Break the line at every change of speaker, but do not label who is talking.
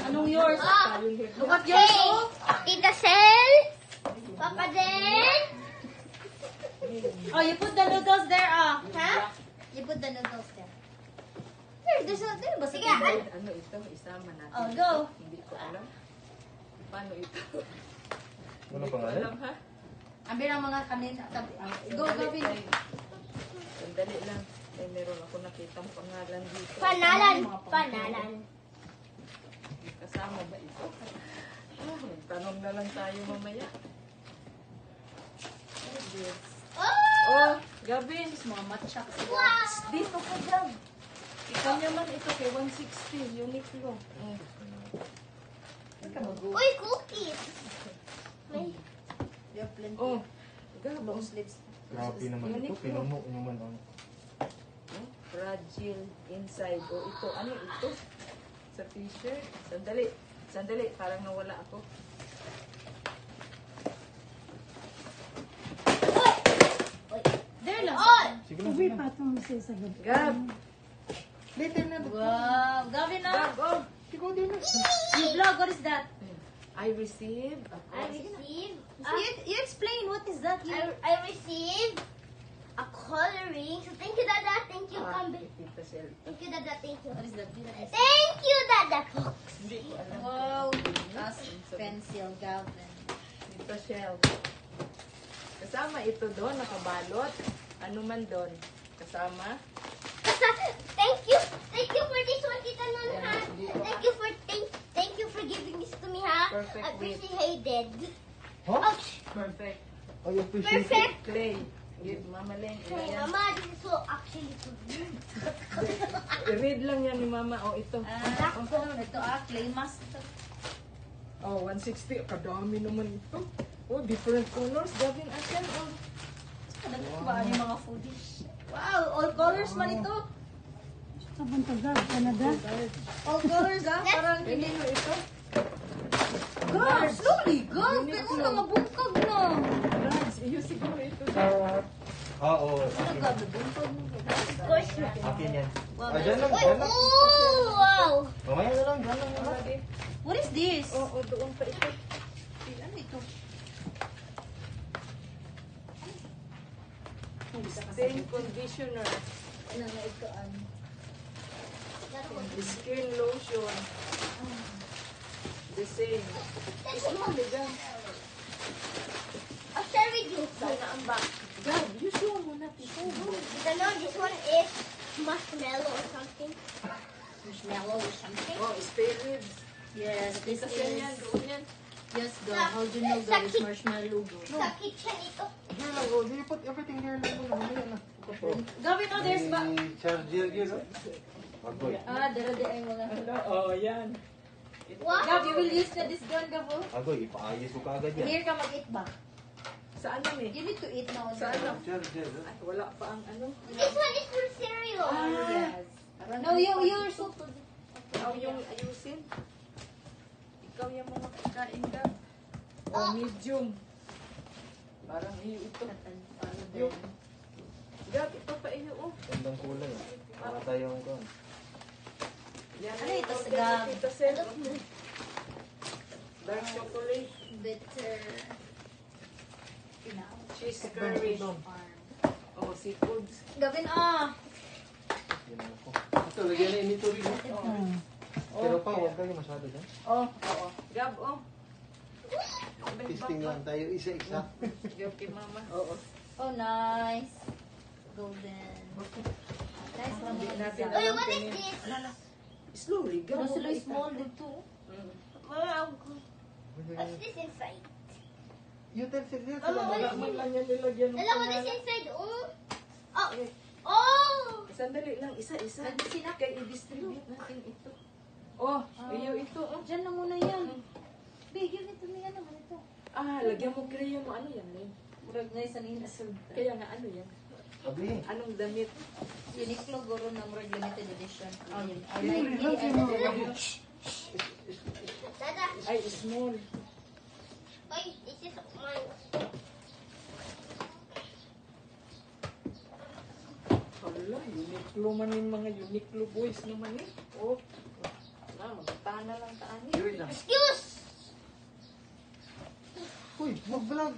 Anong yours? Look at yours.
Hey, Tita Sel, Papa Den.
Oh, you put the noodles there, ah.
Huh? You put the noodles there. There's a ba? Sige,
Ano ito? Isama natin.
Oh, go.
Hindi ko alam. Paano ito?
Ano
Hindi ko
pangalan?
alam, ha?
Ang bilang mga kanina. Go, Gabi.
Sandali lang. Ay, meron ako nakitang pangalan dito.
Panalan. Panalan.
Kasama ba ito? Tanong na lang tayo mamaya.
Oh!
Oh, Gavin.
Mga matcha.
Wow!
Dito ka, Gab. Ikaw naman ito kay 160. Uniqlo.
Uy, cookies. May.
You have plenty.
Oh, Gab.
Long sleeves.
Grabe naman ito. Pinuno naman ang...
Fragile inside. O ito, ano ito? Sa t-shirt. Sandali. Sandali, parang nawala ako.
There lang.
Oh!
Sige lang, sige lang.
Gab.
Wow. Gabi na.
Gab, oh.
You vlog, what is that?
I received.
I received.
You explain, what is that?
I received a coloring. So thank you, Dada. Thank you, Kambi.
Tita Sel.
Thank you, Dada. Thank you.
What is that?
Thank you, Dada.
Hindi ko alam.
Wow. That's pencil, Gavin.
Tita Shell. Kasama ito doon, nakabalot. Ano man doon. Kasama.
Thank you for this one, Tita Non, ha? Thank you for giving this to me, ha?
Perfect
Appreciated.
Huh?
Ouch!
Perfect.
I appreciate it.
Perfect.
Clay. Give Mama Len.
Hey,
Ayan.
Mama, this is so actually good.
I-read lang yan ni Mama. O ito.
Ito clay mask.
Oh, 160. Kadami naman ito. Oh, different colors. Gavin, asan? Oh.
Ba yung mga foodies? Wow, all colors man ito. All colors, ah. Parang
Hindi mo ito.
Go, slowly, go. Kaya mo na mabungkag na.
Rats, iyo siguro ito.
Oo,
Ano
akin.
ka, mabungkag mo.
Of course not.
Akin yan.
Wow,
Ah, dyan lang,
Oh,
dyan lang.
wow!
Mamaya na lang, dyan lang.
Lagi.
What is this?
Oh, doon pa ito.
Ano ito?
Stain conditioner.
Ano na ito?
Skin lotion. The same. Small, Gab.
I'll share with you.
Sana ang back. Gab, you show mo na ito.
Tita Non, this one is marshmallow or something.
Marshmallow or something?
Oh, spare ribs.
Yes, this
Kasi yan,
is...
doon yan.
Yes, the how do you know that is marshmallow?
Sa kitchen ito.
Here lang, oh. You put everything there lang muna. Mamaya na.
Gawin na, there's ba?
May charger here, oh. Agoy.
Dara ay wala.
Ano? Oh, yan.
Wow!
Gab, you will use na this gun, Gabo?
Agoy, ipaayos ko kaagad yan.
Here ka mag-eat ba?
Saan yan eh?
You need to eat now.
Saan na?
Charger, oh.
Ay, wala pa ang ano.
This one is for cereal.
Yes. No, you're so...
Ikaw yung ayusin. Ikaw yung mga pagkain, Gab. Oh, medium. Parang iyo ito. Yung. Gab, ito pa iyo, oh.
Gandang kulay, oh. Para tayong ko.
Yan
Ano
ang
ito,
order
Gab?
ni Tita Sel. Dark chocolate.
Bitter.
Cheese curry. Oh, seafoods.
Gawin,
Yan ako. Ito, lagyan na inito rin. Pero pa, huwag kayo masyado dyan.
Oh, oo. Gab, oh.
Testing lang tayo isa-isa.
Gab kay Mama. Oo.
Oh, nice. Golden. Nice naman
Hindi
yung
natin
design.
Uy,
alam
what is
kung-
this?
Slowly, Gab.
Ano sila
oh,
small dito?
Wow. What's this inside?
Utensils yan.
Ano,
Wala man lang yan nilagyan ng
Hello, what is
pangalan.
inside? Oh! Oh! Oh!
Sandali lang, isa-isa.
Medicine na.
Kaya i-distribute natin ito. Oh, iyo ito. Oh.
Diyan na muna yan. Big, yun ito niya naman ito.
Ah, lagyan mo crayon mo. Ano yan? eh?
Murag na isa ni Nasud.
Kaya nga, ano yan?
Sabi.
Anong damit?
Uniqlo guro na murag limited edition. Oh, yun.
Dada,
Ay, small.
oy, this is mine.
Hala, Uniqlo man yung mga Uniqlo boys naman eh. Oh, na, na lang taan.
Wait lang.
Excuse!
Uy, mag-vlog.